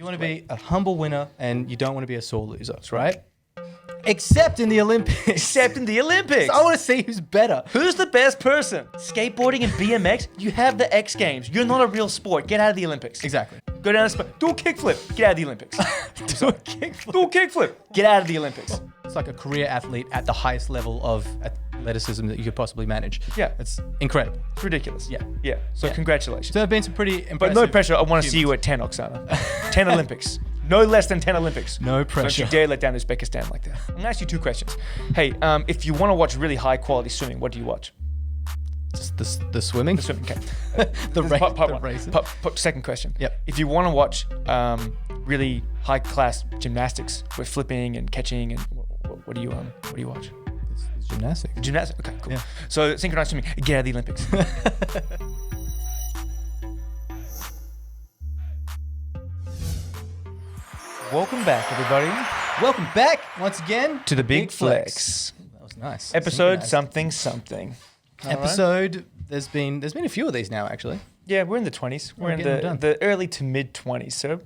You want to be a humble winner and you don't want to be a sore loser, right? Except in the Olympics. Except in the Olympics. I want to see who's better. Who's the best person? Skateboarding and BMX? You have the X Games. You're not a real sport. Get out of the Olympics. Exactly. Go down and do a kickflip. Get out of the Olympics. Do a kickflip. Do a kickflip. Get out of the Olympics. It's like a career athlete at the highest level of athleticism that you could possibly manage. Yeah. It's incredible. It's ridiculous. Yeah. Yeah. So congratulations. So there have been some pretty impressive... But no pressure. I want to see you at 10, Oksana. 10 Olympics. No less than 10 Olympics. No pressure. So don't you dare let down Uzbekistan like that. I'm going to ask you 2 questions. Hey, if you want to watch really high quality swimming, what do you watch? Just the swimming? The swimming, okay. the part racing. Second question. Yep. If you want to watch really high class gymnastics with flipping and catching, and what do you watch? It's gymnastics. Gymnastics. Okay, cool. Yeah. So synchronized swimming. Get out of the Olympics. Welcome back, everybody, Welcome back once again to the Big Flex. That was nice. Episode Synchronized. something. Episode. There's been a few of these now actually. Yeah, we're in the 20s. We're in getting them done. the early to mid 20s, so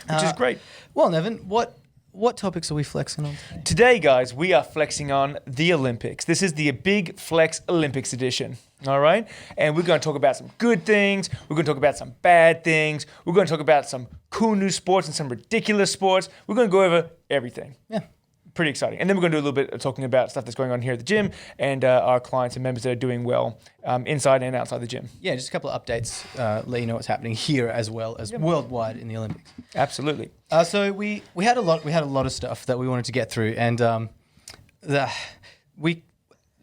which is great. Well, Nevin, what topics are we flexing on today? Today, guys, we are flexing on the Olympics. This is the Big Flex Olympics edition. All right? And we're going to talk about some good things. We're going to talk about some bad things. We're going to talk about some cool new sports and some ridiculous sports. We're going to go over everything. Yeah. Pretty exciting. And then we're going to do a little bit of talking about stuff that's going on here at the gym and our clients and members that are doing well inside and outside the gym. Yeah, just a couple of updates, let you know what's happening here as well as worldwide in the Olympics. Absolutely. So we had a lot of stuff that we wanted to get through, and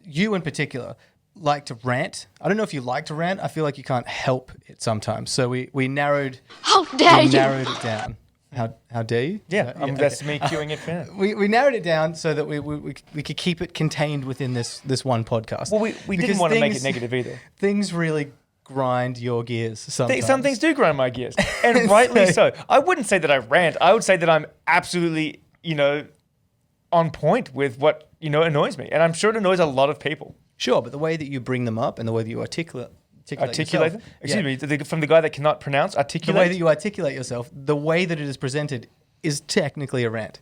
you in particular like to rant. I don't know if you like to rant. I feel like you can't help it sometimes. So we narrowed. How dare you! Narrowed it down. How dare you? Yeah, that's me cueing it for now. We narrowed it down so that we could keep it contained within this one podcast. Well, we didn't want to make it negative either. Things really grind your gears sometimes. Some things do grind my gears, and rightly so. I wouldn't say that I rant. I would say that I'm absolutely, on point with what, annoys me. And I'm sure it annoys a lot of people. Sure, but the way that you bring them up and the way that you articulate Articulate? yourself, Excuse me, from the guy that cannot pronounce, articulate? The way that you articulate yourself, the way that it is presented is technically a rant.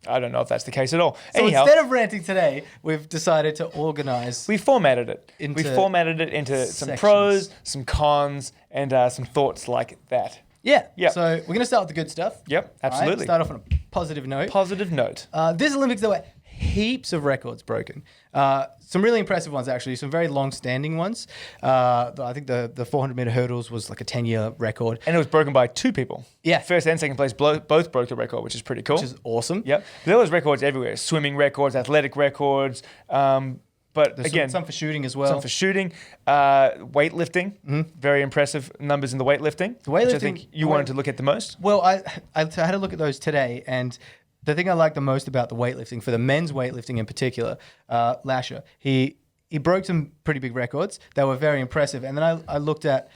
I don't know if that's the case at all. So Anyhow, instead of ranting today, we've decided to organize. We formatted it. Into We formatted it into some sections. pros, some cons, and some thoughts like that. Yeah. Yep. So we're going to start with the good stuff. Yep, All right? absolutely. Start off on a positive note. Positive note. This Olympics, there were heaps of records broken. Some really impressive ones, actually. Some very long-standing ones. I think the 400-meter hurdles was like a 10-year record. And it was broken by 2 people. Yeah. First and second place both broke the record, which is pretty cool. Which is awesome. Yep. There was records everywhere. Swimming records, athletic records. But There's again, some for shooting as well. some for shooting. Weightlifting. Very impressive numbers in the weightlifting. Which I think you wanted to look at the most. Well, I had a look at those today, and the thing I like the most about the weightlifting, for the men's weightlifting in particular, Lasher, he broke some pretty big records. They were very impressive. And then I looked at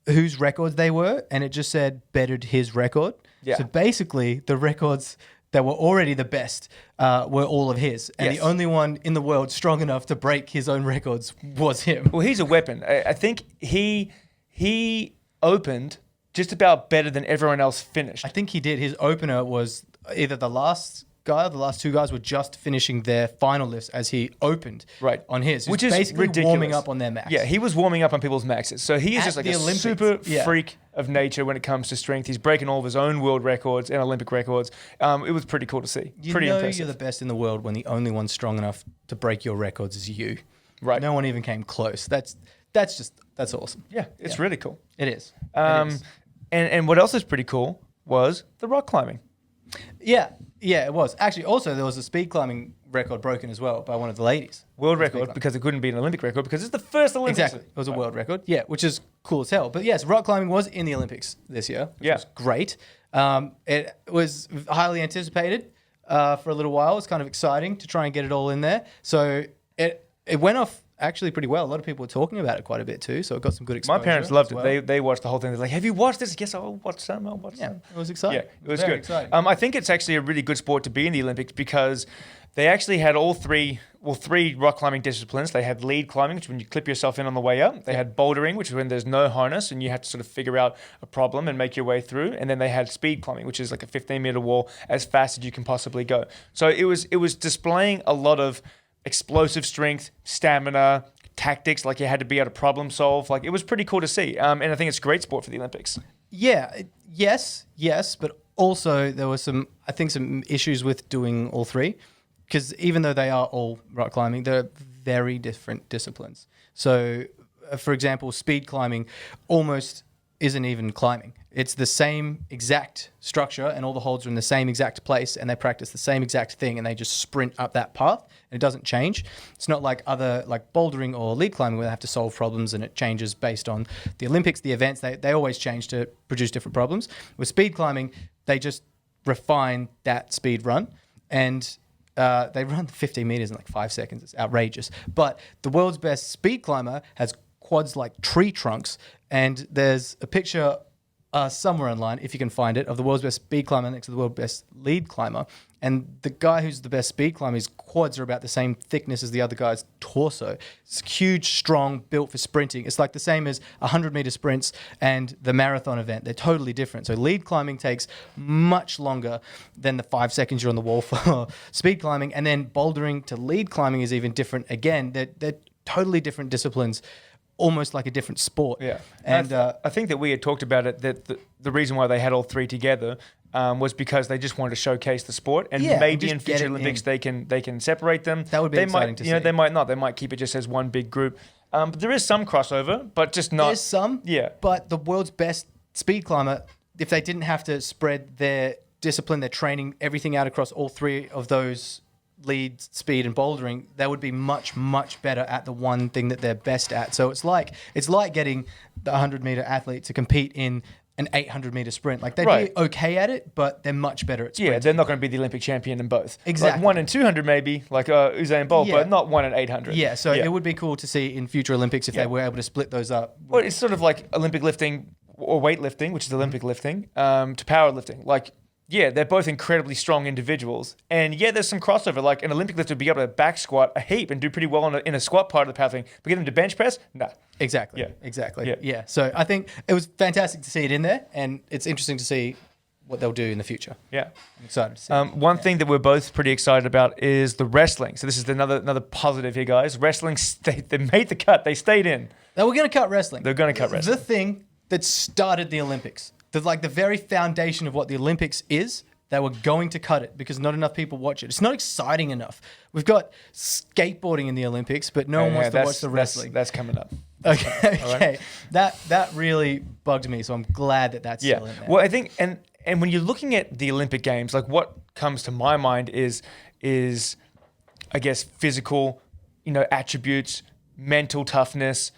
whose records they were, and it just said bettered his record. Yeah. So basically, the records that were already the best were all of his. And the only one in the world strong enough to break his own records was him. Well, he's a weapon. I think he opened just about better than everyone else finished. I think he did. His opener was either the last guy or the last 2 guys were just finishing their final lifts as he opened on his. Which is basically ridiculous. Warming up on their max. Yeah, he was warming up on people's maxes. So he is At just like the a Olympics. super Yeah. freak of nature when it comes to strength. He's breaking all of his own world records and Olympic records. It was pretty cool to see. Pretty impressive. You're the best in the world when the only one strong enough to break your records is you. Right. No one even came close. That's awesome. Yeah, it's really cool. It is. And what else is pretty cool was the rock climbing. Yeah, it was. Actually, also, there was a speed climbing record broken as well by one of the ladies. World record, because it couldn't be an Olympic record because it's the first Olympics. Exactly. It was a world record. Yeah, which is cool as hell. But yes, rock climbing was in the Olympics this year, which was great. It was highly anticipated for a little while. It's kind of exciting to try and get it all in there. So it went off actually pretty well. A lot of people were talking about it quite a bit too, so it got some good exposure. My parents loved as well. it. They watched the whole thing. They're like, "Have you watched this?" Yes, I'll watch some. I'll watch some. It was exciting. Yeah, it was Very good. exciting. I think it's actually a really good sport to be in the Olympics because they actually had three rock climbing disciplines. They had lead climbing, which is when you clip yourself in on the way up. They had bouldering, which is when there's no harness and you have to sort of figure out a problem and make your way through. And then they had speed climbing, which is like a 15-meter wall as fast as you can possibly go. So it was displaying a lot of explosive strength, stamina, tactics, like you had to be able to problem solve. Like it was pretty cool to see. And I think it's a great sport for the Olympics. Yeah, yes, but also there were some issues with doing all three, because even though they are all rock climbing, they're very different disciplines. So, for example, speed climbing almost isn't even climbing. It's the same exact structure and all the holds are in the same exact place and they practice the same exact thing and they just sprint up that path and it doesn't change. It's not like like bouldering or lead climbing where they have to solve problems and it changes based on the Olympics, the events. They always change to produce different problems. With speed climbing, they just refine that speed run and they run 15 meters in like 5 seconds. It's outrageous. But the world's best speed climber has quads like tree trunks. And there's a picture somewhere online, if you can find it, of the world's best speed climber next to the world's best lead climber. And the guy who's the best speed climber, his quads are about the same thickness as the other guy's torso. It's huge, strong, built for sprinting. It's like the same as 100-meter sprints and the marathon event. They're totally different. So lead climbing takes much longer than the 5 seconds you're on the wall for speed climbing. And then bouldering to lead climbing is even different. Again, they're totally different disciplines, almost like a different sport. Yeah. And I think that we had talked about it, that the reason why they had all three together was because they just wanted to showcase the sport, and maybe in future Olympics they can separate them. That would be exciting to see. They might not. They might keep it just as one big group. But there is some crossover, but just not. There's some. Yeah. But the world's best speed climber, if they didn't have to spread their discipline, their training, everything out across all three of those lead, speed, and bouldering, they would be much, much better at the one thing that they're best at. So it's like getting the 100-meter athlete to compete in an 800-meter sprint. Like they'd be okay at it, but they're much better at sprinting. Yeah, they're not going to be the Olympic champion in both. Exactly. Like 1 in 200 maybe, like Usain Bolt, but not 1 in 800. Yeah, so it would be cool to see in future Olympics if they were able to split those up. Well, it's sort of like Olympic lifting or weightlifting, which is Olympic lifting, to powerlifting. Like, yeah, they're both incredibly strong individuals. And yeah, there's some crossover. Like an Olympic lifter would be able to back squat a heap and do pretty well in a squat part of the powerlifting. But get them to bench press? Nah. Exactly. Yeah. Exactly. Yeah. So I think it was fantastic to see it in there, and it's interesting to see what they'll do in the future. Yeah. I'm excited to see. One thing that we're both pretty excited about is the wrestling. So this is another positive here, guys. Wrestling, they made the cut. They stayed in. Now we're going to cut wrestling. They're going to cut wrestling. The thing that started the Olympics, the very foundation of what the Olympics is, they were going to cut it because not enough people watch it. It's not exciting enough. We've got skateboarding in the Olympics, but no one wants to watch the wrestling. That's coming up. Okay. Right. That really bugged me, so I'm glad that that's still in there. Well, I think, and when you're looking at the Olympic Games, like what comes to my mind is I guess physical, attributes, mental toughness,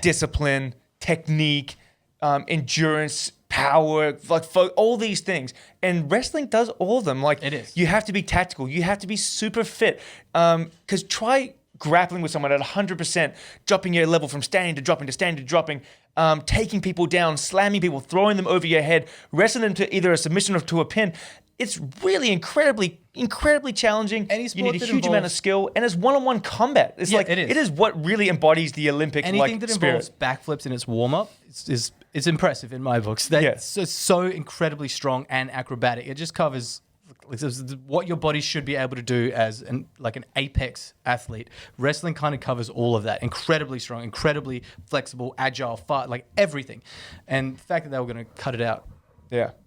discipline, technique, endurance, power, all these things. And wrestling does all of them. Like it is. You have to be tactical. You have to be super fit. Because try grappling with someone at 100%, dropping your level from standing to dropping to standing to dropping, taking people down, slamming people, throwing them over your head, wrestling them to either a submission or to a pin. It's really incredibly challenging. Any sport you need a that huge amount of skill, and it's one-on-one combat. It's it is. It is what really embodies the Olympic Anything that spirit. involves backflips in its warm-up is impressive in my books. They're so incredibly strong and acrobatic. It just covers what your body should be able to do as an apex athlete. Wrestling kind of covers all of that. Incredibly strong, incredibly flexible, agile, like everything. And the fact that they were going to cut it out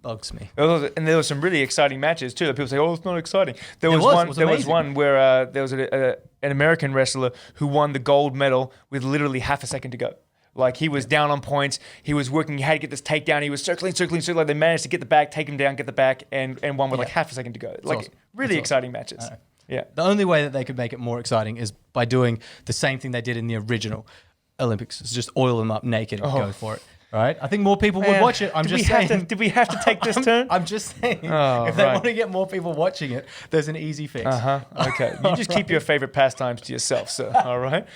bugs me. And there were some really exciting matches too. That people say, "Oh, it's not exciting." There was one where there was an American wrestler who won the gold medal with literally half a second to go. Like he was down on points. He was working. He had to get this takedown. He was circling. They managed to get the back, take him down, get the back, and won with like half a second to go. Awesome. Really exciting matches. Yeah. The only way that they could make it more exciting is by doing the same thing they did in the original Olympics. Is just oil them up naked and go for it. right? I think more people would watch it. I'm just saying. Did we have to take this turn? I'm just saying. Oh, if they right. want to get more people watching it, there's an easy fix. Okay. You just keep your favorite pastimes to yourself, sir. All right.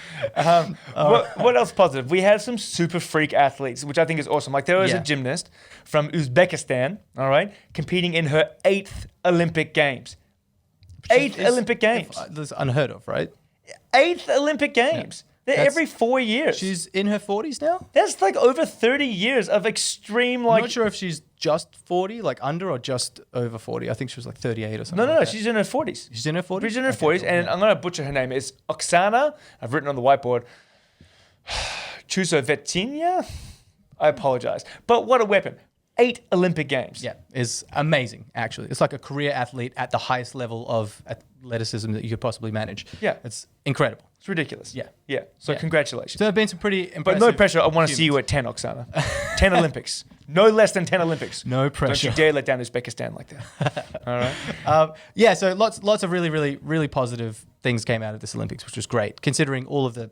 What else positive? We have some super freak athletes, which I think is awesome. Like there was a gymnast from Uzbekistan, all right, competing in her 8th Olympic Games. 8th Olympic Games. That's unheard of, right? 8th Olympic Games. They're every 4 years. She's in her 40s now? That's like over 30 years of extreme, I'm not sure if she's just 40, like under, or just over 40. I think she was like 38 or something. No, like that. she's in her 40s. She's in her 40s? She's in her 40s, and I'm going to butcher her name. It's Oksana. I've written on the whiteboard. Chusovetsinya? I apologize. But what a weapon. 8 Olympic Games. Yeah, is amazing, actually. It's like a career athlete at the highest level of athleticism that you could possibly manage. Yeah. It's incredible. It's ridiculous. Yeah. Yeah. So Yeah. congratulations. So there have been some pretty impressive... But no pressure. I want to see you at 10, Oksana. 10 Olympics. No less than 10 Olympics. No pressure. Don't you dare let down Uzbekistan like that. All right. Yeah, so lots of really, really, really positive things came out of this Olympics, which was great, considering all of the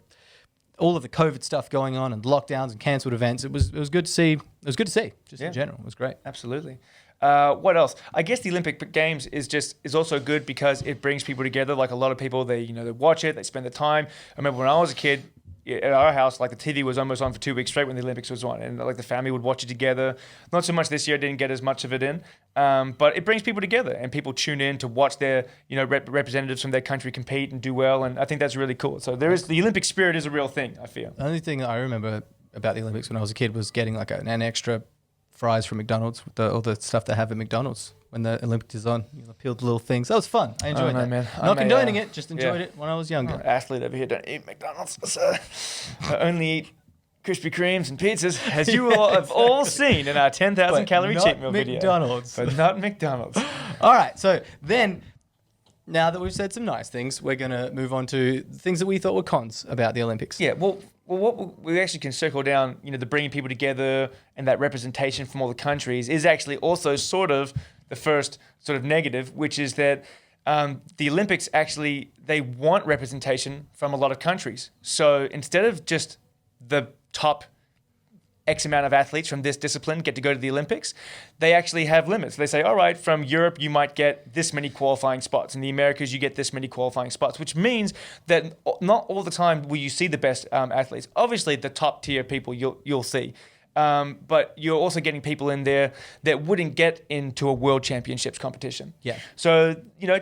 COVID stuff going on and lockdowns and cancelled events. It was good to see. It was good to see, just in general. It was great. Absolutely. What else? I guess the Olympic Games is also good because it brings people together. Like a lot of people, they watch it, they spend the time. I remember when I was a kid, at our house, like the TV was almost on for 2 weeks straight when the Olympics was on, and like the family would watch it together. Not so much this year; I didn't get as much of it in, but it brings people together, and people tune in to watch their representatives from their country compete and do well, and I think that's really cool. So the Olympic spirit is a real thing. I feel. The only thing that I remember about the Olympics when I was a kid was getting like an extra fries from McDonald's with all the stuff they have at McDonald's when the Olympics is on. Peeled little things. That was fun. I enjoyed that. Man. Not condoning it, just enjoyed it when I was younger. Athlete over here, don't eat McDonald's. So I only eat Krispy Kremes and pizzas, as you all have all seen in our 10,000 calorie cheat meal video. But not McDonald's. All right, so then, now that we've said some nice things, we're going to move on to things that we thought were cons about the Olympics. Yeah, well, what we actually can circle down, the bringing people together and that representation from all the countries is actually also sort of the first sort of negative, which is that the Olympics actually, they want representation from a lot of countries. So instead of just the top X amount of athletes from this discipline get to go to the Olympics, they actually have limits. They say, all right, from Europe, you might get this many qualifying spots. In the Americas, you get this many qualifying spots, which means that not all the time will you see the best athletes. Obviously, the top tier people you'll see. But you're also getting people in there that wouldn't get into a world championships competition. Yeah. So,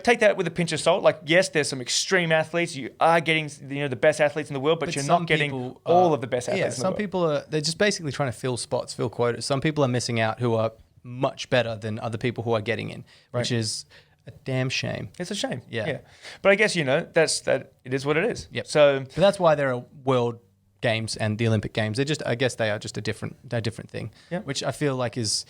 take that with a pinch of salt. Like, yes, there's some extreme athletes. You are getting, the best athletes in the world, but you're not getting all of the best athletes in the world. Some people they're just basically trying to fill spots, fill quotas. Some people are missing out who are much better than other people who are getting in, which is a damn shame. It's a shame. Yeah. But I guess, it is what it is. Yep. So that's why there are world games and the Olympic Games. I guess they are just a different thing, which I feel like is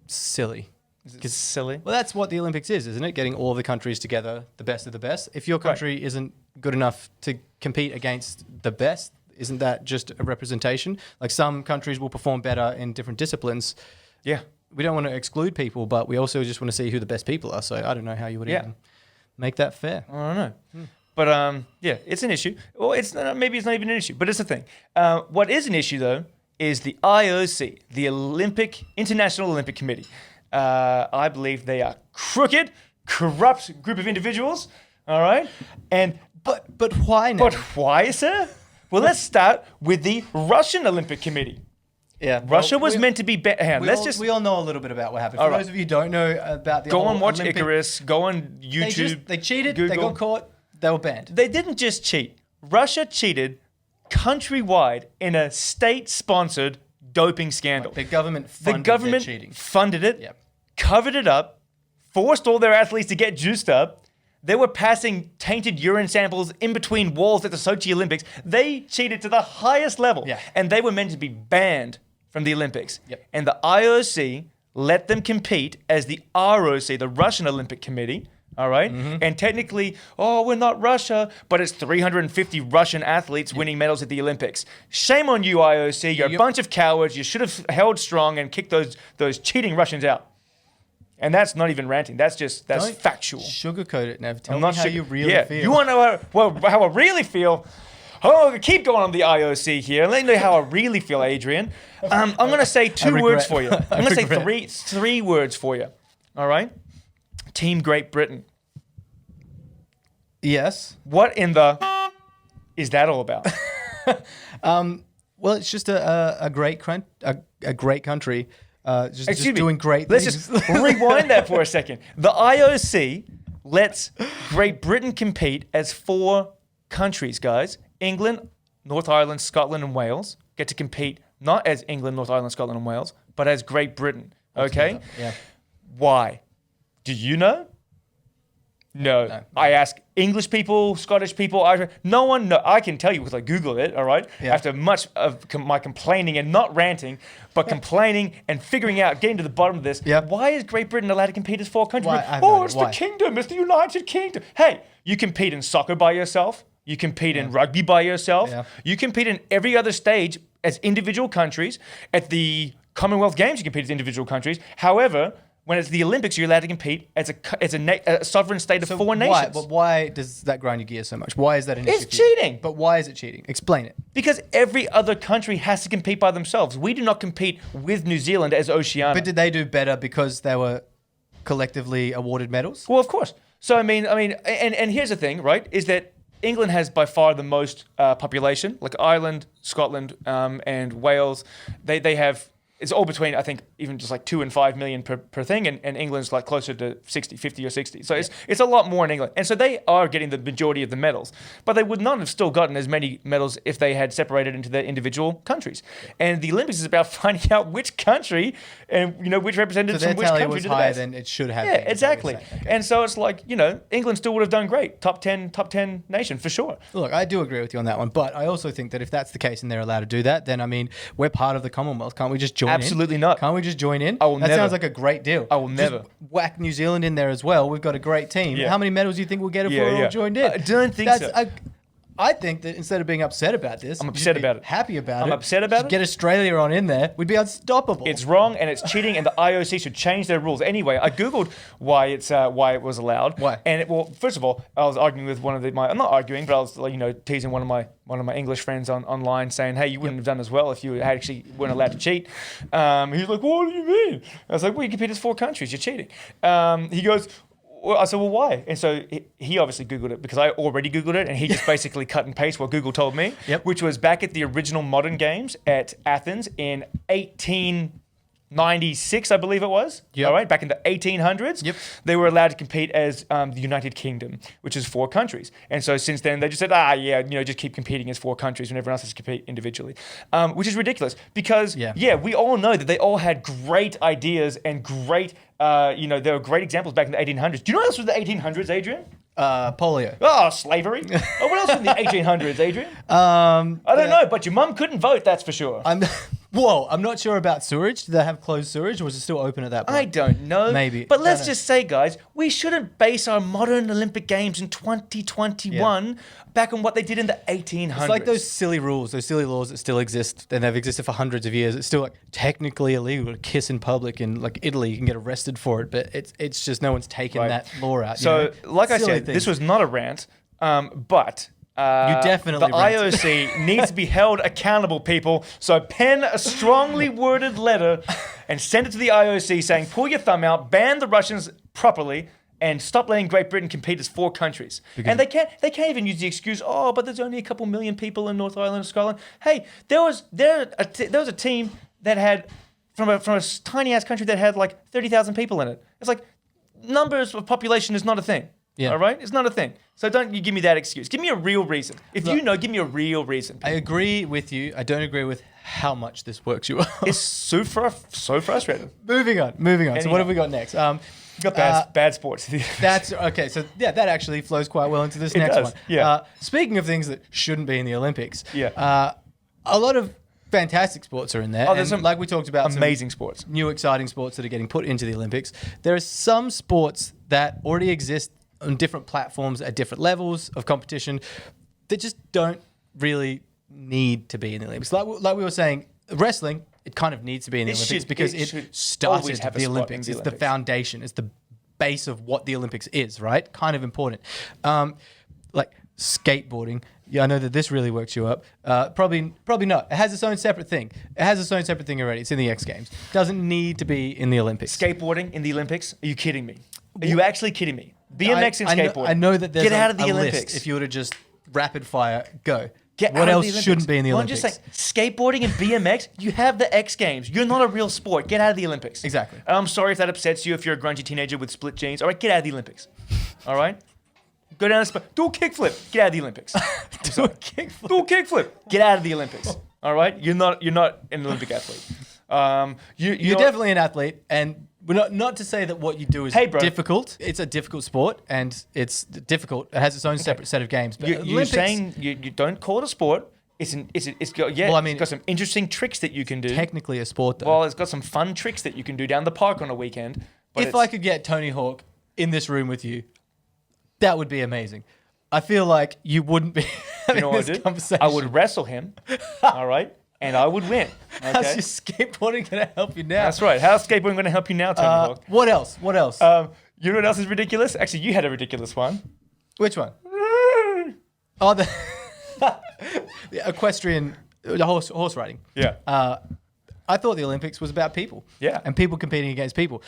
silly. Is it silly? Well, that's what the Olympics is, isn't it? Getting all the countries together, the best of the best. If your country isn't good enough to compete against the best, isn't that just a representation? Like some countries will perform better in different disciplines. Yeah. We don't want to exclude people, but we also just want to see who the best people are. So I don't know how you would even make that fair. I don't know. But it's an issue. Well, maybe it's not even an issue, but it's a thing. What is an issue, though, is the IOC, the International Olympic Committee. I believe they are crooked, corrupt group of individuals. All right, but why now? But why, sir? Well, let's start with the Russian Olympic Committee. Yeah, Russia was meant to be. We all know a little bit about what happened. For those of you who don't know about the go whole and watch Olympic, Icarus. Go on YouTube. They cheated. Google. They got caught. They were banned. They didn't just cheat. Russia cheated countrywide in a state-sponsored doping scandal. The government funded cheating. Funded it, covered it up, forced all their athletes to get juiced up. They were passing tainted urine samples in between walls at the Sochi Olympics. They cheated to the highest level, and they were meant to be banned from the Olympics. And the IOC let them compete as the ROC, the Russian Olympic Committee. All right. And technically, we're not Russia, but it's 350 Russian athletes winning medals at the Olympics. Shame on you, IOC. You're a bunch of cowards. You should have held strong and kicked those cheating Russians out. And that's not even ranting. That's factual. Sugarcoat it, Nev. Tell me how you really feel. You want to know how I really feel? Oh, keep going on the IOC here. Let me know how I really feel, Adrian. I'm going to say two words for you. I'm going to say three words for you. All right? Team Great Britain. Yes. What in the is that all about? Well, it's just a great country. Just doing great Let's things. just rewind that for a second. The IOC lets Great Britain compete as 4 countries, guys. England, North Ireland, Scotland, and Wales get to compete not as England, North Ireland, Scotland, and Wales, but as Great Britain. Okay? Yeah. Why? Do you know? No. I ask English people, Scottish people, Irish. No one knows. I can tell you because I Googled it, all right? Yeah. After much of my complaining and not ranting, but complaining and figuring out, getting to the bottom of this. Yep. Why is Great Britain allowed to compete as 4 countries? Why? It's the kingdom. It's the United Kingdom. Hey, you compete in soccer by yourself. You compete in rugby by yourself. Yeah. You compete in every other stage as individual countries. At the Commonwealth Games, you compete as individual countries. However, when it's the Olympics, you're allowed to compete as a sovereign state of 4 nations. But why does that grind your gears so much? Why is that an issue? It's cheating. But why is it cheating? Explain it. Because every other country has to compete by themselves. We do not compete with New Zealand as Oceania. But did they do better because they were collectively awarded medals? Well, of course. So and here's the thing, right? Is that England has by far the most population. Like Ireland, Scotland, and Wales, they have. It's all between, I think, even just like 2 and 5 million per thing, and England's like closer to 50 or 60. So it's a lot more in England. And so they are getting the majority of the medals. But they would not have still gotten as many medals if they had separated into their individual countries. And the Olympics is about finding out which country and, which representatives from which country was did the higher best. than it should have been. Yeah, exactly. Okay. And so it's like, England still would have done great. Top 10 nation for sure. Look, I do agree with you on that one. But I also think that if that's the case and they're allowed to do that, then, we're part of the Commonwealth. Can't we just join in? Absolutely not. Can't we just join in? I will never. That sounds like a great deal. I will never. Just whack New Zealand in there as well. We've got a great team. Yeah. How many medals do you think we'll get if we're all joined in? I don't think so. I think that instead of being upset about this, I'm upset about it. Happy about it. I'm upset about it. Get Australia on in there. We'd be unstoppable. It's wrong and it's cheating, and the IOC should change their rules. Anyway, I googled why it was allowed. Why? And first of all, I was arguing with one of I'm not arguing, but I was teasing one of my English friends online, saying, "Hey, you wouldn't have done as well if you actually weren't allowed to cheat." He was like, "What do you mean?" I was like, "Well, you compete as 4 countries. You're cheating." He goes. I said, well, why? And so he obviously Googled it because I already Googled it, and he just basically cut and paste what Google told me, which was back at the original modern games at Athens in 1896, I believe it was. All right, back in the 1800s, they were allowed to compete as the United Kingdom, which is 4 countries. And so since then, they just said, just keep competing as 4 countries when everyone else has to compete individually, which is ridiculous because, we all know that they all had great ideas and great, there were great examples back in the 1800s. Do you know what else was the 1800s, Adrian? Polio. Oh, slavery. What else was in the 1800s, Adrian? I don't know, but your mum couldn't vote, that's for sure. I'm not sure about sewage. Did they have closed sewage or was it still open at that point? I don't know. Maybe. But let's just say, guys, we shouldn't base our modern Olympic Games in 2021 back on what they did in the 1800s. It's like those silly rules, those silly laws that still exist, and they've existed for hundreds of years. It's still technically illegal to kiss in public in Italy. You can get arrested for it, but it's just no one's taken that law out. So, like I said, this was not a rant, but... you definitely the IOC needs to be held accountable, people. So pen a strongly worded letter and send it to the IOC saying, pull your thumb out, ban the Russians properly, and stop letting Great Britain compete as 4 countries. And they can't even use the excuse, but there's only a couple million people in North Ireland and Scotland. Hey, there was a team that had from a tiny ass country that had like 30,000 people in it. It's like numbers of population is not a thing. Yeah. All right? It's not a thing. So don't you give me that excuse. Give me a real reason. If give me a real reason. I agree with you. I don't agree with how much this works you up. It's so frustrating. Moving on. Anyhow. So what have we got next? We've got bad sports. That's okay. So that actually flows quite well into this next one. Yeah. Speaking of things that shouldn't be in the Olympics, a lot of fantastic sports are in there. There's some like we talked about, amazing sports, new exciting sports that are getting put into the Olympics. There are some sports that already exist on different platforms at different levels of competition that just don't really need to be in the Olympics. Like we were saying, wrestling, it kind of needs to be in the Olympics because it started the Olympics. It's the foundation. It's the base of what the Olympics is, right? Kind of important. Like skateboarding, Yeah, I know that this really works you up. Probably not. It has its own separate thing. It has its own separate thing already. It's in the X Games. Doesn't need to be in the Olympics. Skateboarding in the Olympics? Are you kidding me? Are you actually kidding me? BMX and skateboarding. I know that there's Get out of the a Olympics. list. If you were to just rapid fire, go. What else shouldn't be in the well, Olympics? I'm just saying, skateboarding and BMX, you have the X Games. You're not a real sport. Get out of the Olympics. Exactly. And I'm sorry if that upsets you if you're a grungy teenager with split jeans. All right, get out of the Olympics. All right? Go down and do a kickflip. Get out of the Olympics. Do a kickflip. Do a kickflip. Get out of the Olympics. All right? You're not an Olympic athlete. You're definitely an athlete, and we're not to say that what you do is difficult. It's a difficult sport, and it's difficult. It has its own separate set of games. But you're saying you don't call it a sport. It's got some interesting tricks that you can do. Technically a sport, though. Well, it's got some fun tricks that you can do down the park on a weekend. But if I could get Tony Hawk in this room with you, that would be amazing. I feel like you wouldn't be having this conversation. I would wrestle him, all right, and I would win. Okay? How's your skateboarding going to help you now? That's right. How's skateboarding going to help you now, Tony Hawk? What else? You know what else is ridiculous? Actually, you had a ridiculous one. Which one? Oh, the equestrian, the horse riding. Yeah. I thought the Olympics was about people. Yeah. And people competing against people.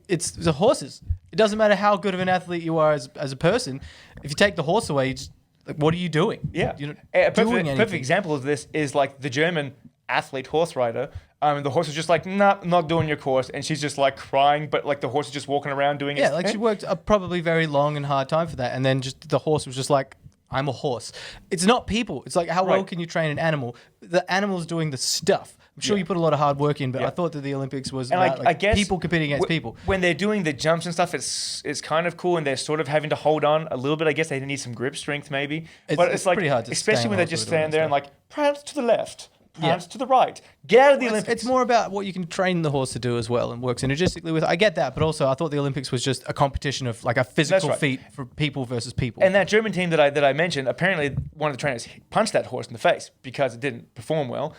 It's the horses. It doesn't matter how good of an athlete you are as a person. If you take the horse away, you just, what are you doing? Yeah. You're not a doing anything. perfect example of this is like the German athlete horse rider. The horse is just like, nah, not doing your course. And she's just like crying, but like the horse is just walking around doing it. Yeah, like she worked a probably very long and hard time for that. And then just the horse was just like, I'm a horse. It's not people. It's like, how well can you train an animal? The animal's doing the stuff. I'm sure you put a lot of hard work in, but I thought that the Olympics was about I guess people competing against people. When they're doing the jumps and stuff, it's kind of cool, and they're sort of having to hold on a little bit. I guess they need some grip strength, maybe. But it's like pretty hard to especially when they just stand there and like prance to the left, prance to the right. Get out of the Olympics. It's more about what you can train the horse to do as well, and work synergistically with. I get that, but also I thought the Olympics was just a competition of like a physical feat for people versus people. And that German team that I mentioned, apparently one of the trainers punched that horse in the face because it didn't perform well.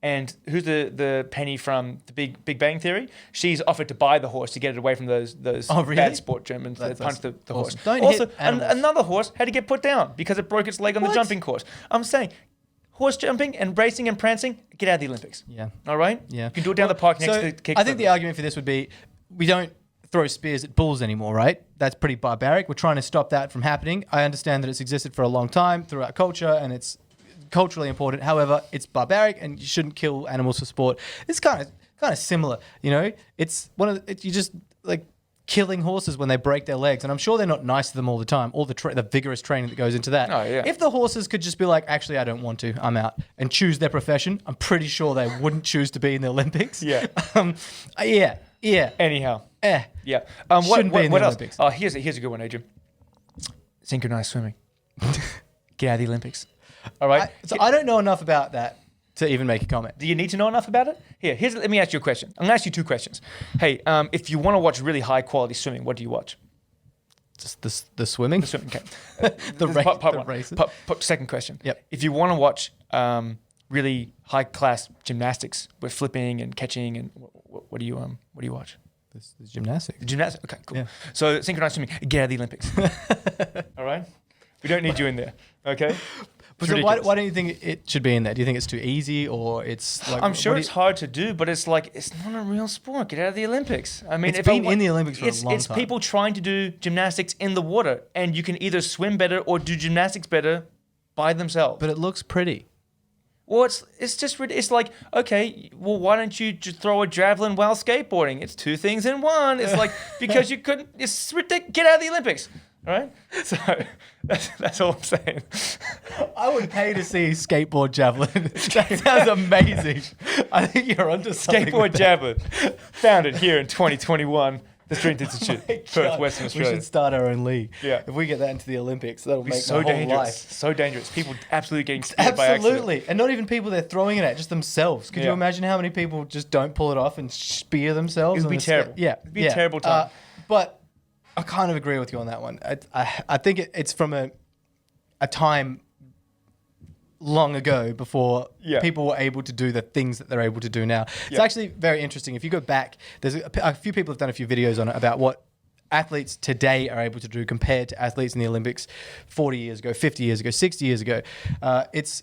And who's the Penny from the Big Bang Theory? She's offered to buy the horse to get it away from those bad sport Germans that punched the horse. Don't also, hit animals. another horse had to get put down because it broke its leg on the jumping course. I'm saying, horse jumping and racing and prancing, get out of the Olympics. Yeah. All right? Yeah. You can do it down the park next to the kick. I think the argument for this would be we don't throw spears at bulls anymore, right? That's pretty barbaric. We're trying to stop that from happening. I understand that it's existed for a long time throughout culture and it's culturally important. However, it's barbaric and you shouldn't kill animals for sport. It's kind of similar, you know? It's you just like killing horses when they break their legs, and I'm sure they're not nice to them all the time. All the vigorous training that goes into that. Oh, yeah. If the horses could just be like, actually, I don't want to, I'm out, and choose their profession, I'm pretty sure they wouldn't choose to be in the Olympics. Yeah. Yeah. Anyhow. Yeah. Shouldn't be in the else? Olympics. Oh, here's a good one, Adrian. Synchronized swimming. Get out of the Olympics. All right. I don't know enough about that to even make a comment. Do you need to know enough about it? Let me ask you a question. I'm gonna ask you two questions. Hey, if you want to watch really high quality swimming, what do you watch? Just the swimming? The swimming, okay. the races. Second question. Yep. If you want to watch really high class gymnastics with flipping and catching, and what do you watch? This gymnastics. Gymnastics. Okay, cool. Yeah. So synchronized swimming. Get out of the Olympics. All right. We don't need you in there. Okay. So why don't you think it should be in there? Do you think it's too easy, or it's like? I'm sure it's hard to do, but it's like it's not a real sport. Get out of the Olympics. I mean, it's been in the Olympics for a long time. It's people trying to do gymnastics in the water, and you can either swim better or do gymnastics better by themselves. But it looks pretty. Well, it's just it's like, okay, well, why don't you just throw a javelin while skateboarding? It's two things in one. It's like because you couldn't. It's ridiculous. Get out of the Olympics. All right, so that's all I'm saying. I would pay to see skateboard javelin. That sounds amazing. I think you're onto something. Skateboard javelin, founded here in 2021, the Strength Institute, Perth, Western Australia. We should start our own league. Yeah. If we get that into the Olympics, that'll make so my whole dangerous. life. So dangerous. People absolutely getting speared by accident. Absolutely, and not even people they're throwing it at, just themselves. Could you imagine how many people just don't pull it off and spear themselves? It would be terrible. It'd be a terrible time. But I kind of agree with you on that one. I think it's from a time long ago before people were able to do the things that they're able to do now. It's actually very interesting. If you go back, there's a few people have done a few videos on it about what athletes today are able to do compared to athletes in the Olympics 40 years ago, 50 years ago, 60 years ago. It's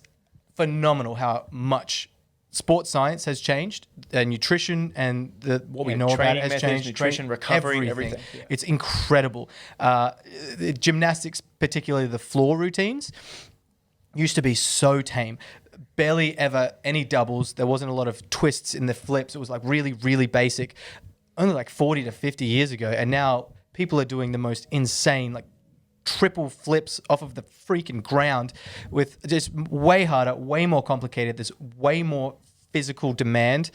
phenomenal how much sports science has changed, nutrition and what we know about it has methods, changed. nutrition, recovery, everything. Yeah. It's incredible. The gymnastics, particularly the floor routines, used to be so tame. Barely ever any doubles. There wasn't a lot of twists in the flips. It was like really, really basic. Only like 40 to 50 years ago. And now people are doing the most insane, like triple flips off of the freaking ground with just way harder, way more complicated. There's way more physical demand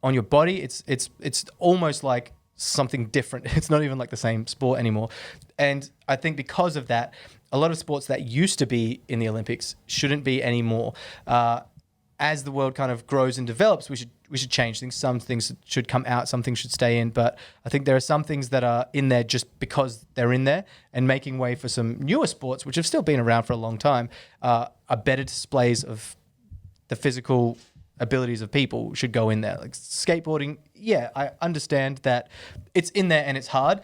on your body. It's almost like something different. It's not even like the same sport anymore. And I think because of that, a lot of sports that used to be in the Olympics shouldn't be anymore. As the world kind of grows and develops, we should change things. Some things should come out, some things should stay in. But I think there are some things that are in there just because they're in there, and making way for some newer sports, which have still been around for a long time, are better displays of the physical abilities of people should go in there. Like skateboarding, yeah, I understand that it's in there and it's hard,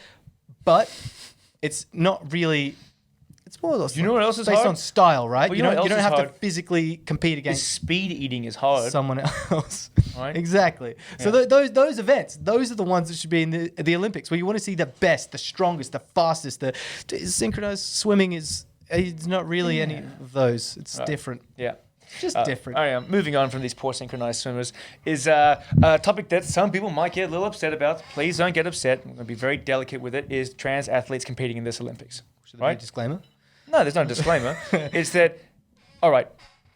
but it's not really. It's more or less. You know what else is based hard? on style, right? Well, you don't what else have is to hard? physically compete against Speed eating is hard. someone else. Right. Exactly. So those events, those are the ones that should be in the Olympics, where you want to see the best, the strongest, the fastest. The synchronized swimming is not really any of those. It's different. Yeah. Just different. I am moving on from these poor synchronized swimmers is a topic that some people might get a little upset about. Please don't get upset. I'm going to be very delicate with it. Is trans athletes competing in this Olympics? Should there be a disclaimer? No, there's no disclaimer. It's that, all right,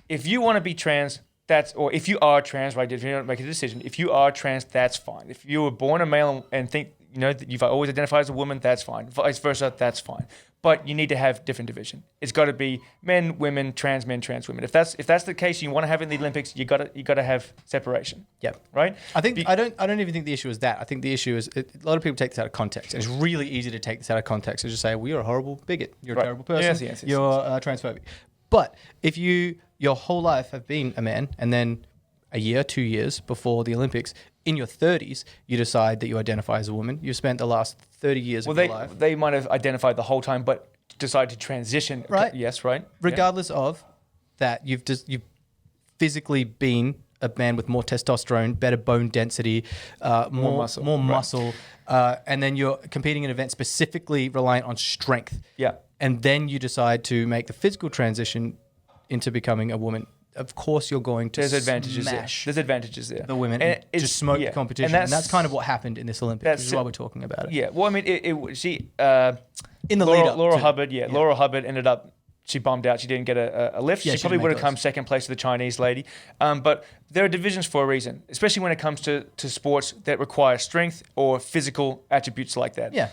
if you want to be trans, or if you are trans, right, if you don't make a decision, if you are trans, that's fine. If you were born a male and think, that you've always identified as a woman, that's fine. Vice versa, that's fine. But you need to have different division. It's got to be men, women, trans men, trans women. If that's the case, you want to have it in the Olympics, you got to have separation. Yeah. Right? I think I don't even think the issue is that. I think the issue is a lot of people take this out of context. And it's really easy to take this out of context and just say, well, you're a horrible bigot. You're a terrible person. Yes, you're transphobic. But if your whole life have been a man, and then a year, 2 years before the Olympics, in your 30s, you decide that you identify as a woman. You've spent the last 30 years of your life. They might have identified the whole time, but decided to transition. Right. Yes, right. Regardless of that, you've physically been a man with more testosterone, better bone density, more muscle, and then you're competing in an event specifically reliant on strength. Yeah. And then you decide to make the physical transition into becoming a woman. Of course, you're going to smash There's advantages there. the women and just smoke the competition. And that's kind of what happened in this Olympics, which is why we're talking about it. Yeah. Well, I mean, in the lead up Laura to- Hubbard, Laura Hubbard ended up, she bombed out. She didn't get a lift. Yeah, she she probably didn't would make have come those. second place to the Chinese lady. But there are divisions for a reason, especially when it comes to sports that require strength or physical attributes like that. Yeah.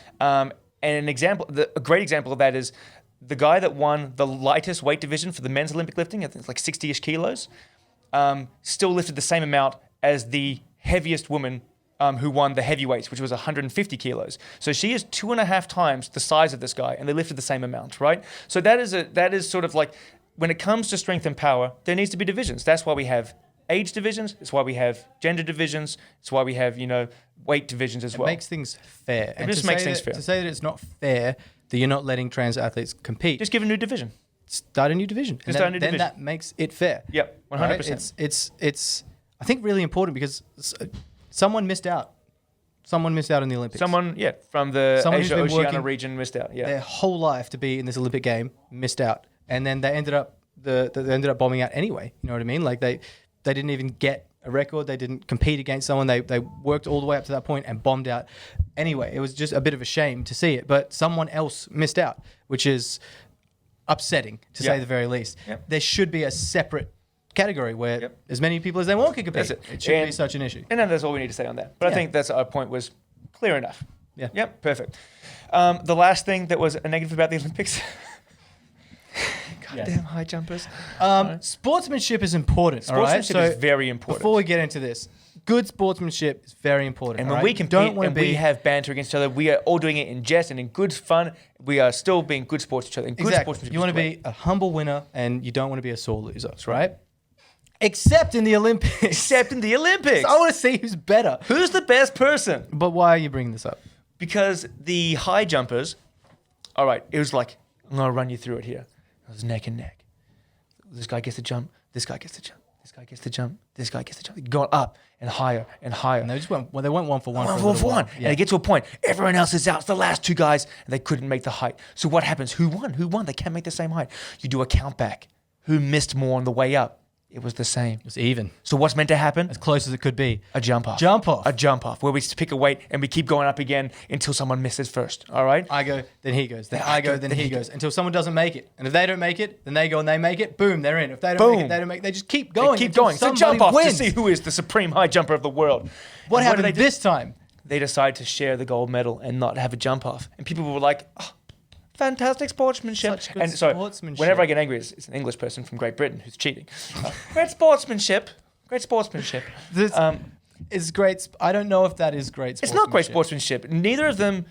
And a great example of that is the guy that won the lightest weight division for the men's Olympic lifting, I think it's like 60-ish kilos, still lifted the same amount as the heaviest woman who won the heavyweights, which was 150 kilos. So she is 2.5 times the size of this guy, and they lifted the same amount, right? So that is sort of like, when it comes to strength and power, there needs to be divisions. That's why we have age divisions. It's why we have gender divisions. It's why we have, weight divisions as well. It makes things fair. It just makes things fair. To say that it's not fair that you're not letting trans athletes compete, Just give a new division. start a new division. Then that makes it fair. Yep, 100%. Right? It's I think really important because someone missed out. Someone missed out in the Olympics. Someone from the Someone who's been Asia-Oceania working region missed out. Yeah. Their whole life to be in this Olympic game missed out, and then they ended up bombing out anyway. You know what I mean? Like they didn't even get a record. They didn't compete against someone. They worked all the way up to that point and bombed out anyway. It was just a bit of a shame to see it, but someone else missed out, which is upsetting to say the very least. Yep. There should be a separate category where as many people as they want can compete. It shouldn't be such an issue. And then that's all we need to say on that. But I think that's our point was clear enough. Yeah. Yep, perfect. The last thing that was a negative about the Olympics. Goddamn high jumpers. Sportsmanship is important. Sportsmanship is very important. Before we get into this, good sportsmanship is very important. And when we compete we have banter against each other, we are all doing it in jest and in good fun. We are still being good sports to each other. And good sportsmanship You want to is great. be a humble winner and you don't want to be a sore loser, right? Except in the Olympics. Except in the Olympics. I want to see who's better. Who's the best person? But why are you bringing this up? because the high jumpers, all right, it was like, I'm going to run you through it here. It was neck and neck. This guy gets to jump. This guy gets to jump. This guy gets to jump. This guy gets to jump. Going up and higher and higher. And they just went. Well, they went one for one. One for one. Yeah. And they get to a point. Everyone else is out. It's the last two guys, and they couldn't make the height. So what happens? Who won? Who won? They can't make the same height. You do a count back. Who missed more on the way up? It was the same. It was even. So what's meant to happen? As close as it could be. A jump off. Jump off. A jump off, where we just pick a weight and we keep going up again until someone misses first. All right? I go, then he goes. Then I go, then he goes. Until someone doesn't make it. And if they don't make it, then they go and they make it. Boom, they're in. If they don't make it, they don't make it. They just keep going. They keep going. So jump off wins. to see who is the supreme high jumper of the world. What And happened this time? They decided to share the gold medal and not have a jump off. And people were like, oh, fantastic sportsmanship. Such good And so sportsmanship. whenever I get angry, it's an English person from Great Britain who's cheating. Great sportsmanship. Great sportsmanship. This is great. I don't know if that is great It's sportsmanship. not great sportsmanship. Neither of them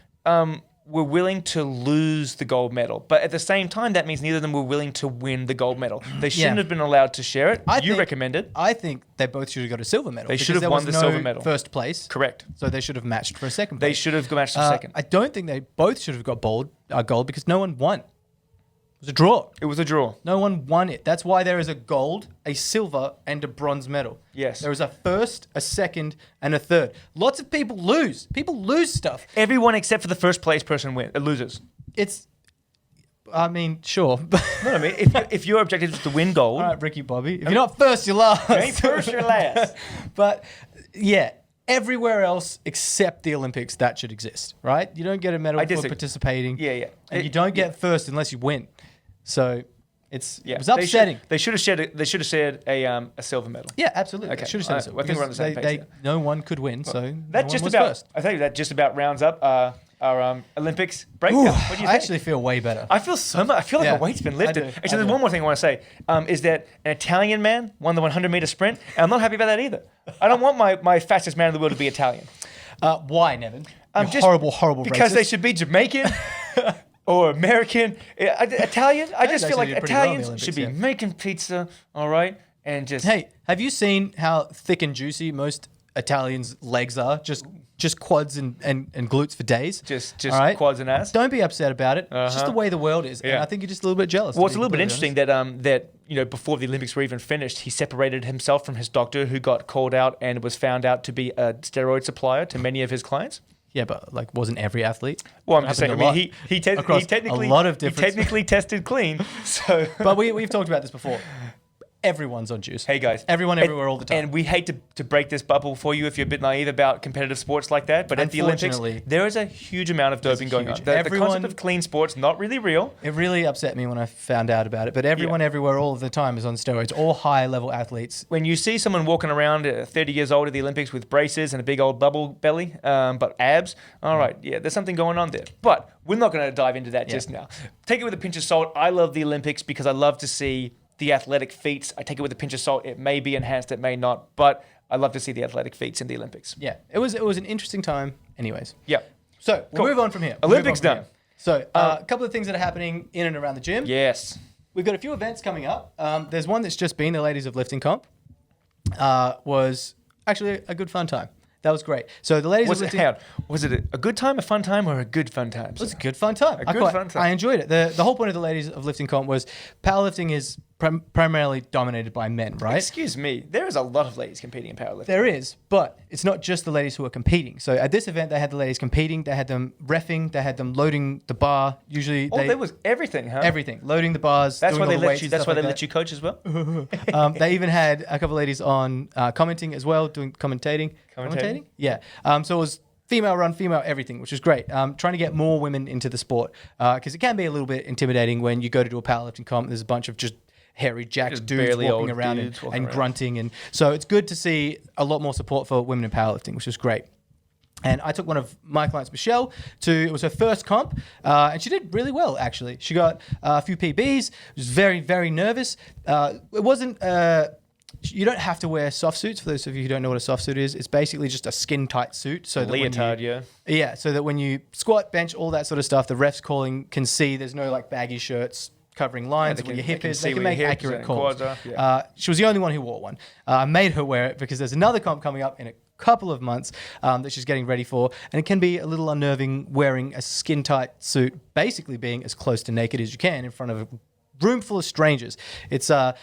were willing to lose the gold medal. But at the same time, that means neither of them were willing to win the gold medal. They shouldn't have been allowed to share it. You recommended. I think they both should have got a silver medal. They should because have there won was the no silver medal. First place. Correct. So they should have matched for a second They place. should have matched for second. I don't think they both should have got gold because no one won. It was a draw. It was a draw. No one won it. That's why there is a gold, a silver, and a bronze medal. Yes. There is a first, a second, and a third. Lots of people lose. People lose stuff. Everyone except for the first place person loses. It's, I mean, sure. No, I mean, if your objective is to win gold, All right, Ricky Bobby. If you're not first, you're last. you ain't first, you're last. But yeah, everywhere else except the Olympics, that should exist, right? You don't get a medal for participating. Yeah. And you don't get first unless you win. So it was They upsetting. should have shared a silver medal. Yeah, absolutely. Okay. They should have said so. I think we're on the same page there. No one could win, so That no just one was about. first. I think that just about rounds up our Olympics breakdown. Ooh, What do you think? I actually feel way better. I feel so much. I feel like Yeah, a weight's been lifted. I do. Actually, there's one more thing I want to say. Is that an Italian man won the 100-meter sprint? And I'm not happy about that either. I don't want my fastest man in the world to be Italian. Why, Nevin? I'm You horrible because racist. they should be Jamaican or American. Italian. I just feel like actually did pretty well in the Italians Olympics, should be yeah. making pizza, all right, and just. Hey, have you seen how thick and juicy most Italians' legs are? Just quads and glutes for days. Just all right? quads and ass. Don't be upset about it. It's just the way the world is. And Yeah. I think you're just a little bit jealous. Well, to it's be a little bit completely interesting that before the Olympics were even finished, he separated himself from his doctor, who got called out and was found out to be a steroid supplier to many of his clients. Yeah, but like, wasn't every athlete? Well, I'm just saying. I Happened a mean, he across technically a lot of he different. technically tested clean. So, But we've talked about this before. Everyone's on juice. hey guys, Everyone, everywhere, all the time. And we hate to break this bubble for you if you're a bit naive about competitive sports like that. But at the Olympics, Unfortunately, there is a huge amount of doping going on. huge. The Everyone- concept of clean sports not really real. It really upset me when I found out about it. But everyone, everywhere, all of the time is on steroids. All high-level athletes. When you see someone walking around 30 years old at the Olympics with braces and a big old bubble belly, but abs, all right, yeah, there's something going on there. But we're not going to dive into that just now. Take it with a pinch of salt. I love the Olympics because I love to see the athletic feats. I take it with a pinch of salt. It may be enhanced, it may not, but I love to see the athletic feats in the Olympics. Yeah, it was an interesting time. Anyways, Yeah. so we'll Cool. move on from here. Olympics done. So a couple of things that are happening in and around the gym. Yes. We've got a few events coming up. There's one that's just been the Ladies of Lifting Comp. Was actually a good fun time. That was great. So the Ladies of Lifting... Was it a good time, a fun time, or a good fun time? It was a good fun time. Fun time. I enjoyed it. The whole point of the Ladies of Lifting Comp was powerlifting is primarily dominated by men, right? Excuse me. There is a lot of ladies competing in powerlifting. There is, but it's not just the ladies who are competing. So at this event, they had the ladies competing. They had them reffing. They had them loading the bar. Usually, There was everything, huh? everything, loading the bars. That's doing why all they the let weights you. and That's stuff why they like let you coach as well. They even had a couple of ladies on commenting as well, doing commentating. Commentating? Yeah. So it was female run, female everything, which was great. Trying to get more women into the sport because it can be a little bit intimidating when you go to do a powerlifting comp. There's a bunch of just hairy jacked Just dudes barely walking old around dudes and, walking and around. grunting, and so it's good to see a lot more support for women in powerlifting, which was great. And I took one of my clients, Michelle, it was her first comp, and she did really well, actually. She got a few PBs, was very, very nervous. It wasn't, you don't have to wear soft suits. For those of you who don't know what a soft suit is, it's basically just a skin-tight suit. So that when Leotard, you, yeah. Yeah, so that when you squat, bench, all that sort of stuff, the refs can see there's no like baggy shirts covering lines they where can- your hip they can is. see They can where make your hips accurate and calls. quads are, yeah. She was the only one who wore one. I made her wear it because there's another comp coming up in a couple of months that she's getting ready for. And it can be a little unnerving wearing a skin-tight suit, basically being as close to naked as you can in front of a room full of strangers. It's a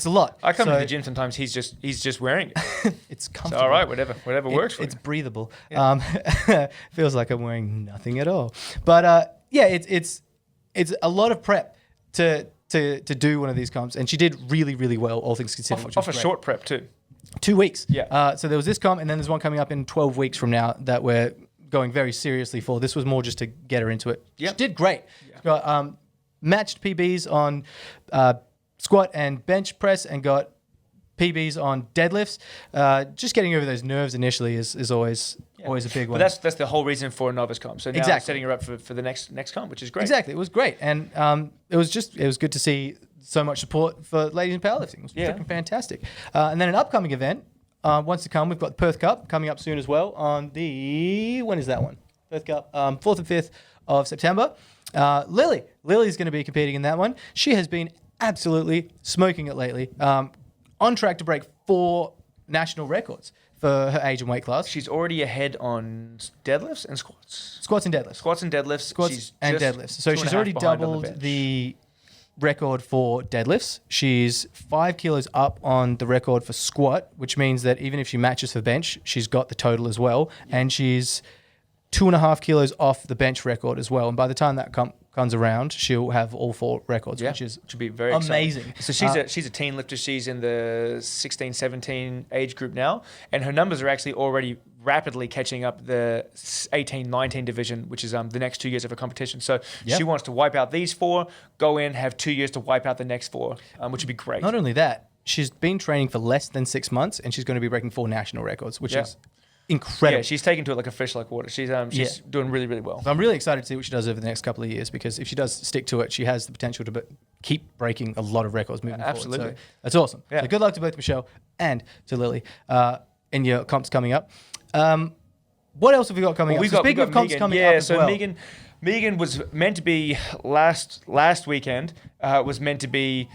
lot. I come to the gym sometimes. He's just wearing it. It's comfortable. So, all right, whatever works for you. It's breathable. Yeah. Feels like I'm wearing nothing at all. But it's a lot of prep to do one of these comps, and she did really, really well, all things considered. Off a short prep too. 2 weeks. Yeah. So there was this comp, and then there's one coming up in 12 weeks from now that we're going very seriously for. This was more just to get her into it. Yep. She did great. Yeah. She got matched PBs on squat and bench press, and got PBs on deadlifts. Just getting over those nerves initially is always a big one. But that's the whole reason for a novice comp. So now Exactly. setting her up for the next comp, which is great. Exactly. It was great. And it was good to see so much support for ladies in powerlifting. It was freaking fantastic. And then an upcoming event wants to come. We've got the Perth Cup coming up soon as well on when is that one? Perth Cup, 4th and 5th of September. Lily's going to be competing in that one. She has been absolutely smoking it lately. On track to break 4 national records for her age and weight class. She's already ahead on deadlifts and squats. Squats and deadlifts. She's and just deadlifts. So 2.5 she's already behind on doubled the record for deadlifts. She's 5 kilos up on the record for squat, which means that even if she matches for bench, she's got the total as well. And she's 2.5 kilos off the bench record as well. And by the time that comes around, she'll have all 4 records, which should be very amazing. Exciting. So she's a teen lifter. She's in the 16, 17 age group now, and her numbers are actually already rapidly catching up the 18, 19 division, which is the next 2 years of her competition. So she wants to wipe out these 4, go in, have 2 years to wipe out the next 4, which would be great. Not only that, she's been training for less than 6 months, and she's going to be breaking 4 national records, which is incredible. Yeah, she's taken to it like a fish like water. She's doing really, really well. So I'm really excited to see what she does over the next couple of years, because if she does stick to it, she has the potential to keep breaking a lot of records moving forward. Absolutely. So that's awesome. Yeah. So good luck to both Michelle and to Lily in your comps coming up. What else have we got coming up? Speaking of comps coming up as well. Megan was meant to be last weekend, was meant to be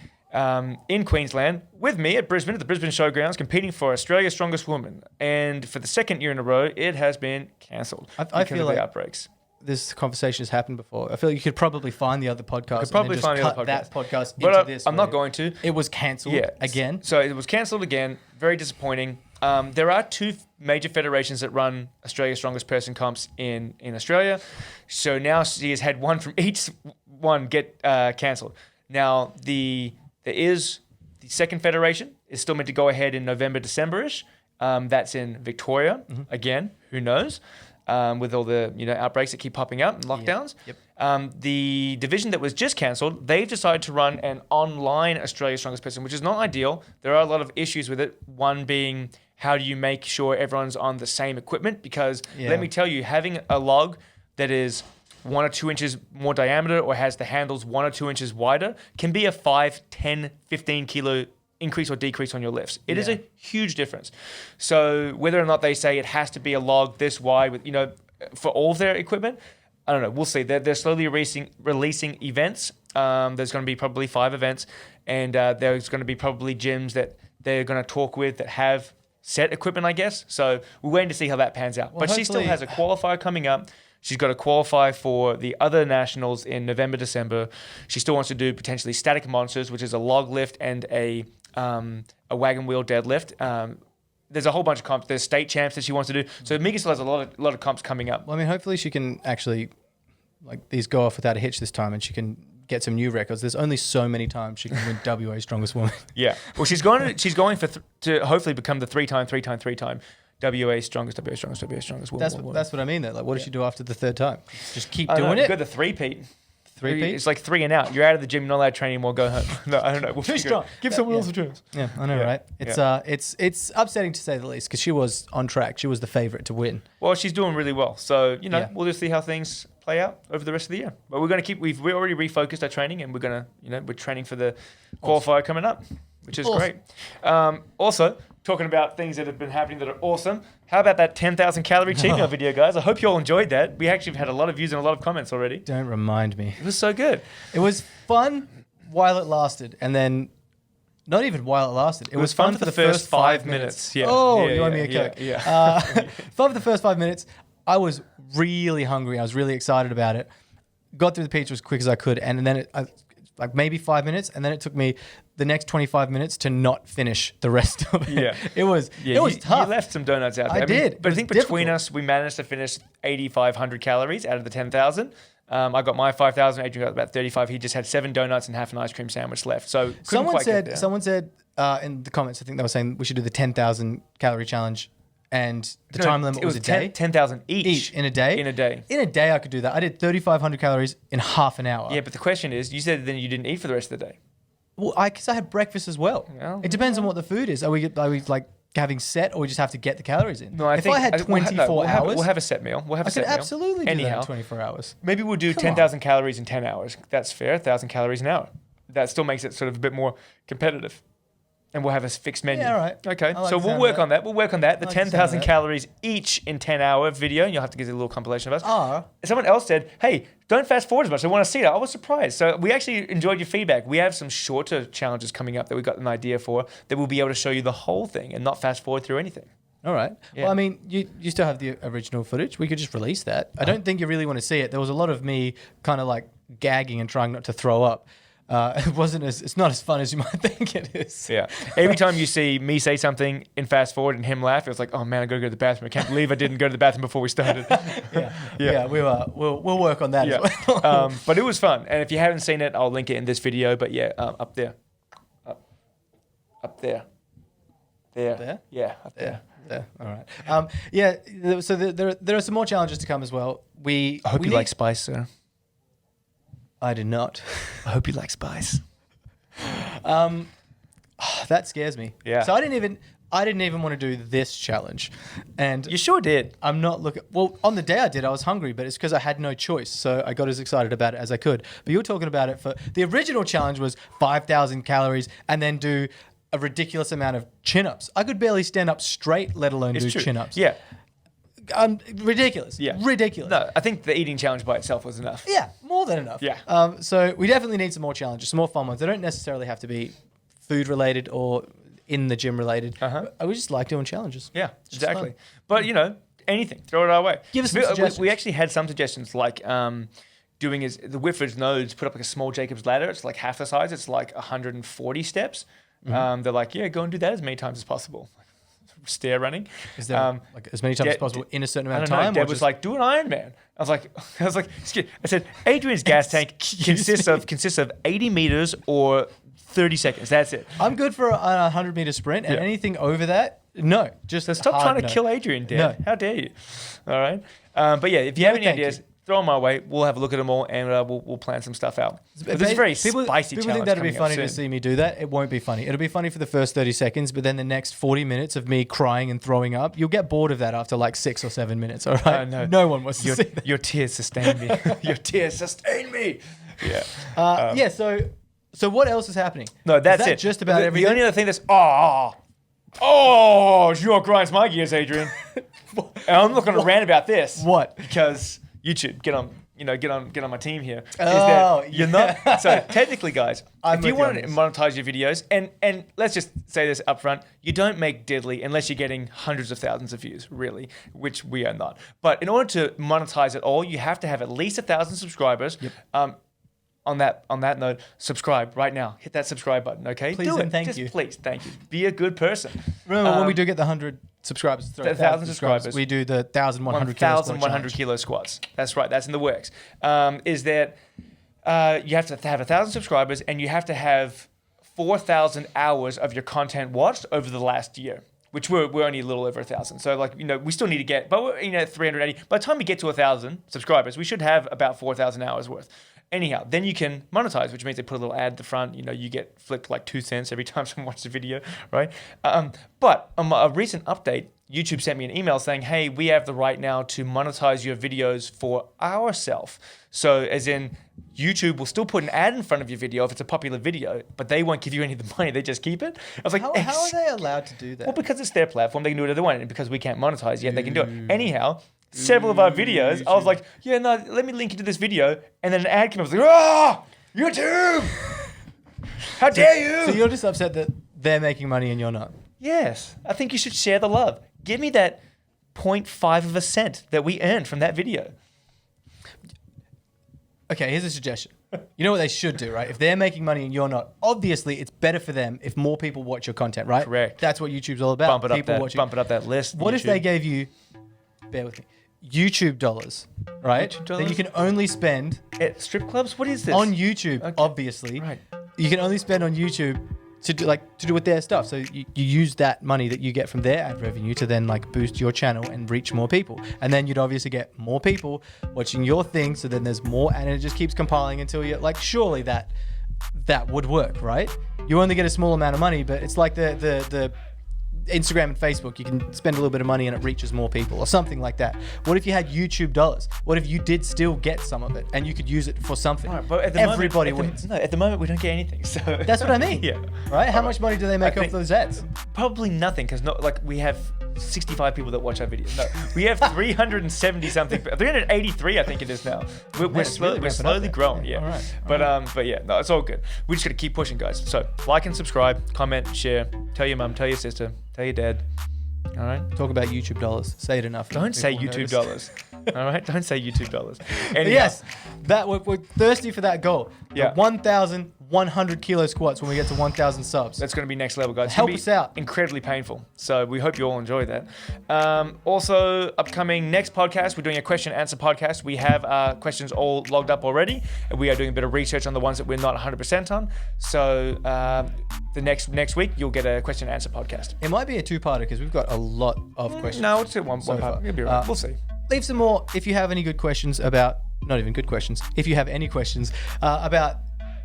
in Queensland with me at Brisbane, at the Brisbane Showgrounds, competing for Australia's Strongest Woman. And for the second year in a row, it has been cancelled I feel of like the outbreaks. This conversation has happened before. I feel like you could probably find the other podcast. That podcast but into this. I'm not going to. It was cancelled again. So it was cancelled again. Very disappointing. There are 2 major federations that run Australia's Strongest Person comps in Australia. So now she has had one from each one get cancelled. Now there is the second federation is still meant to go ahead in November, December-ish. That's in Victoria. Again, who knows? With all the outbreaks that keep popping up and lockdowns. Yep. The division that was just cancelled, they've decided to run an online Australia's Strongest Person, which is not ideal. There are a lot of issues with it. One being, how do you make sure everyone's on the same equipment? Because let me tell you, having a log that is 1 or 2 inches more diameter or has the handles 1 or 2 inches wider can be a 5, 10, 15 kilo increase or decrease on your lifts. It is a huge difference. So whether or not they say it has to be a log this wide with, for all of their equipment, I don't know. We'll see. They're slowly releasing events. There's going to be probably 5 events, and there's going to be probably gyms that they're going to talk with that have set equipment, I guess. So we're waiting to see how that pans out. Well, but she still has a qualifier coming up. She's got to qualify for the other nationals in November, December. She still wants to do potentially static monsters, which is a log lift and a wagon wheel deadlift. There's a whole bunch of comps. There's state champs that she wants to do. So Megan still has a lot of comps coming up. Well, I mean, hopefully she can actually these go off without a hitch this time, and she can get some new records. There's only so many times she can win WA Strongest Woman. Yeah. Well, she's going to hopefully become the 3-time WA strongest woman. That's what I mean. Though, what does she do after the 3rd time? Just keep doing it. You got the 3-peat. 3-peat? It's like 3 and out. You're out of the gym. You're not allowed to train anymore. Go home. No, I don't know. We'll figure it out. Give someone else a chance. Yeah, I know, right? It's upsetting to say the least, because she was on track. She was the favourite to win. Well, she's doing really well. So we'll just see how things play out over the rest of the year. But we're going to we already refocused our training, and we're going to we're training for the qualifier coming up, which is great. Also, talking about things that have been happening that are awesome. How about that 10,000 calorie cheat meal video, guys? I hope you all enjoyed that. We actually have had a lot of views and a lot of comments already. Don't remind me. It was so good. It was fun while it lasted, and then not even while it lasted. It was fun for the first 5 minutes. Yeah. Oh, Yeah, you want yeah, me a Coke? yeah. Fun for the first 5 minutes. I was really hungry. I was really excited about it. Got through the pizza as quick as I could, and then like maybe 5 minutes, and then it took me the next 25 minutes to not finish the rest of it. Yeah. It was tough. You left some donuts out there. I did. But I It think was between difficult. us, we managed to finish 8,500 calories out of the 10,000. I got my 5,000. Adrian got about 35. He just had 7 donuts and half an ice cream sandwich left. So Someone said in the comments, I think they were saying we should do the 10,000 calorie challenge, and the time limit was a day. 10,000 each. In a day? In a day. In a day, I could do that. I did 3,500 calories in half an hour. Yeah, but the question is, you said then you didn't eat for the rest of the day. Well, because I had breakfast as well. Well, It depends on what the food is. Are we like having set, or we just have to get the calories in? No, I if think I had 24 hours, we'll have a set meal. We'll have a I set could meal. absolutely do that Anyhow, in 24 hours. maybe we'll do Come 10,000 calories in 10 hours. That's fair. 1,000 calories an hour. That still makes it sort of a bit more competitive. And we'll have a fixed menu. Yeah, all right. Okay, I like so the we'll sound work of on that. We'll work on that. The I like the sound of 10,000 that. calories each in 10-hour video. And you'll have to give a little compilation of us. Ah. Someone else said, hey, don't fast forward as much. I want to see that. I was surprised. So we actually enjoyed your feedback. We have some shorter challenges coming up that we got an idea for that we'll be able to show you the whole thing and not fast forward through anything. All right. Yeah. Well, I mean, you still have the original footage. We could just release that. I don't think you really want to see it. There was a lot of me kind of like gagging and trying not to throw up. It's not as fun as you might think it is. Yeah. Every time you see me say something in fast forward and him laugh, it was like, oh man, I gotta go to the bathroom. I can't believe I didn't go to the bathroom before we started. Yeah. We'll work on that as well. But it was fun. And if you haven't seen it, I'll link it in this video. But yeah, up there. Up there. There. There? Yeah, up there. Yeah. All right. So there are some more challenges to come as well. I hope you like spice, sir. I did not. I hope you like spice. That scares me. Yeah. So I didn't even want to do this challenge, and You sure did. I'm not looking. Well, on the day I did, I was hungry, but it's because I had no choice. So I got as excited about it as I could. But you were talking about it for the original challenge was 5,000 calories and then do a ridiculous amount of chin-ups. I could barely stand up straight, let alone do chin-ups. Yeah. Ridiculous. Yeah. Ridiculous. No, I think the eating challenge by itself was enough. Yeah, more than enough. Yeah. So we definitely need some more challenges, some more fun ones. They don't necessarily have to be food related or in the gym related. I would just like doing challenges. Yeah, It's just exactly. fun. But, anything. Throw it our way. Give us some we suggestions. actually had some suggestions like doing is the Whitford's nodes put up like a small Jacob's ladder. It's like half the size. It's like 140 steps. They're like, yeah, go and do that as many times as possible. Stair running. Is there like as many times as possible in a certain amount of time? Deb was like, do an Ironman. I was like, excuse. I said, Adrian's gas tank consists of 80 meters or 30 seconds. That's it. I'm good for a 100-meter sprint, and anything over that, no. Just So stop trying to kill Adrian, Deb. No. How dare you? All right. But yeah, if you have any thank ideas, throw them my way. We'll have a look at them all, and we'll plan some stuff out. But this is a very spicy challenge. People think that'd be coming up funny to soon. see me do that. It won't be funny. It'll be funny for the first 30 seconds, but then the next 40 minutes of me crying and throwing up, you'll get bored of that after like 6 or 7 minutes. All right. No one wants to see that. Your tears sustain me. Your tears sustain me. Yeah. So what else is happening? No, that's is that it. Just about everything. The only other thing that's sure grinds my gears, Adrian. And I'm not going to rant about this. What? Because YouTube, get on my team here. Is Oh, that you're not. So technically, guys, I'm if you with you want on to this. monetize your videos, and let's just say this up front, you don't make diddly unless you're getting hundreds of thousands of views, really, which we are not. But in order to monetize it all, you have to have at least 1,000 subscribers. Yep. On that note, subscribe right now. Hit that subscribe button, okay? Please Do and it. thank Just you. please, thank you. Be a good person. Remember when we do get the 100 subscribers, 1,000 subscribers, we do the 1,100 kilo squat 1,100 challenge. kilo squats. That's right. That's in the works. Is that you have to have 1,000 subscribers and you have to have 4,000 hours of your content watched over the last year, which we're only a little over 1,000. So we still need to get, but we're at 380. By the time we get to 1,000 subscribers, we should have about 4,000 hours worth. Anyhow, then you can monetize, which means they put a little ad at the front. You get flipped like 2 cents every time someone watches a video, right? But on a recent update, YouTube sent me an email saying, hey, we have the right now to monetize your videos for ourselves. So as in, YouTube will still put an ad in front of your video if it's a popular video, but they won't give you any of the money. They just keep it. I was like, How are they allowed to do that? well, because it's their platform, they can do whatever they want. And because we can't monetize yet, they can do it. Anyhow, several of our videos, I was like, yeah, no, let me link you to this video. And then an ad came up. I was like, YouTube! How dare you? So you're just upset that they're making money and you're not. Yes. I think you should share the love. Give me that 0.5 of a cent that we earned from that video. Okay, here's a suggestion. You know what they should do, right? If they're making money and you're not, obviously it's better for them if more people watch your content, right? Correct. That's what YouTube's all about. Bump it up that list. What if they gave you, bear with me, YouTube dollars, right? YouTube That you dollars? can only spend At strip clubs? What is this? on YouTube, Okay. obviously. Right. You can only spend on YouTube to do with their stuff. So you use that money that you get from their ad revenue to then like boost your channel and reach more people. And then you'd obviously get more people watching your thing. So then there's more, and it just keeps compiling until you're like, surely that would work, right? You only get a small amount of money, but it's like the Instagram and Facebook, you can spend a little bit of money and it reaches more people or something like that. What if you had YouTube dollars? What if you did still get some of it and you could use it for something? Right, but at the Everybody moment, wins. No, at the moment we don't get anything. So That's what I mean. Yeah. Right? How much money do they make off think- those ads? Probably nothing, because we have 65 people that watch our videos. No, we have 370 something, 383 I think it is now. We're it's really ramping up slowly there. growing, Yeah, yeah. all right, But yeah, no, it's all good. We just gotta keep pushing, guys. So like and subscribe, comment, share, tell your mum, tell your sister, tell your dad. All right. Talk about YouTube dollars. Say it enough. Don't say People YouTube notice. dollars. All right. Don't say YouTube dollars. But Anyhow, yes, that we're thirsty for that goal. Yeah. The 1,100 kilo squats when we get to 1,000 subs. that's going to be next level, guys. It's Help gonna be us out. Incredibly painful. So we hope you all enjoy that. Also, upcoming next podcast, we're doing a question and answer podcast. We have questions all logged up already. And we are doing a bit of research on the ones that we're not 100% on. So the next week, you'll get a question and answer podcast. It might be a two-parter because we've got a lot of questions. No, it's one so part. far. You'll be right. We'll see. Leave some more if you have any good questions about, not even good questions, if you have any questions about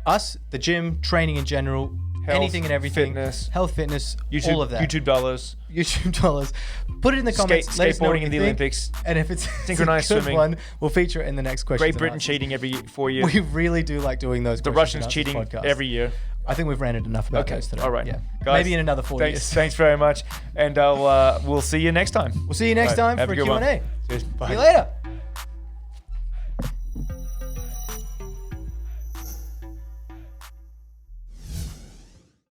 us, the gym, training in general, Health, anything and everything. fitness. Health, fitness, YouTube, all of that. YouTube dollars. YouTube dollars. Put it in the comments. Let us know what Skateboarding you in the think. Olympics. And if it's Synchronized a good swimming. one, we'll feature it in the next question. Great Britain cheating every 4 years. We really do like doing those. The Russians cheating every year. I think we've ranted enough about Okay, those today. all right. Yeah. Guys, Maybe in another 4 years. Thanks very much. And we'll see you next time. We'll see you next time Have for a a good one. Q&A. Cheers. Bye. See you later.